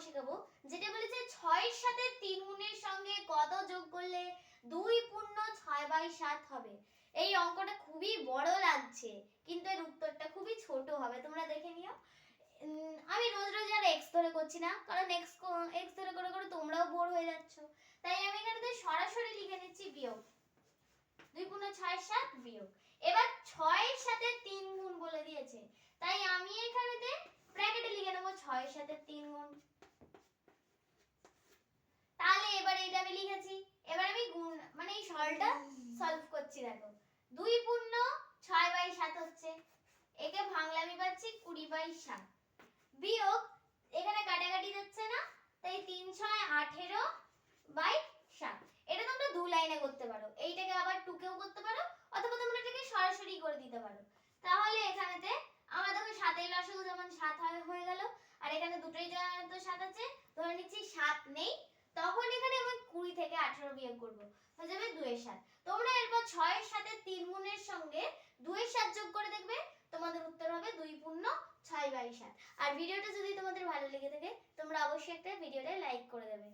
শেখাবো, যেটা বলেছে 6-এর সাথে 3 গুণের সঙ্গে কত যোগ করলে 2 পূর্ণ 6/7 হবে। এই অঙ্কটা খুবই বড় লাগছে, কিন্তু এর উত্তরটা খুবই ছোট হবে, তোমরা দেখে নিও। আমি রোজ রোজ আর এক্স ধরে করছি না, কারণ এক্স ধরে করে করে তোমরাও বোর হয়ে যাচ্ছ। তাই আমি এখানে সরাসরি লিখে নিচ্ছি বিয়োগ। 2 পূর্ণ 6/7 বিয়োগ। এবার 6-এর সাথে 3 গুণ বলে দিয়েছে, তাই আমি এখানেতে ব্র্যাকেটে লিখে নেব 6-এর সাথে 3 গুণ। তাহলে এবার এটা আমি লিখেছি। এবার আমি গুণ মানে এই সরলটা সলভ করছি। দেখো 2 পূর্ণ 6/7 হচ্ছে, একে ভাঙলে আমি পাচ্ছি 20/7 বিয়োগ এখানে কাটাকাটি যাচ্ছে না, তাই 3 6 18/7। এটা তোমরা দু লাইনে করতে পারো, এইটাকে আবার টুকেও করতে পারো, অথবা তোমরা এটাকে সরাসরি করে দিতে পারো। তাহলে এখানেতে আমার দেখো 7 এর লসাগু যেমন 7 হয়ে গেল, আর এখানে দুটোই তো 7 আছে, ধরে নিচ্ছি 7 নেই, তখন এখানে আমি 20 থেকে 18 বিয়োগ করব, হয়ে যাবে 2/7। তোমরা এরপর 6-এর সাথে 3 গুণের সঙ্গে 2/7 যোগ করে দেখবে, তোমাদের উত্তর হবে 2 পূর্ণ 6/7। আর ভিডিওটা যদি তোমাদের ভালো লেগে থাকে তোমরা অবশ্যই একটা ভিডিওটা লাইক করে দেবে।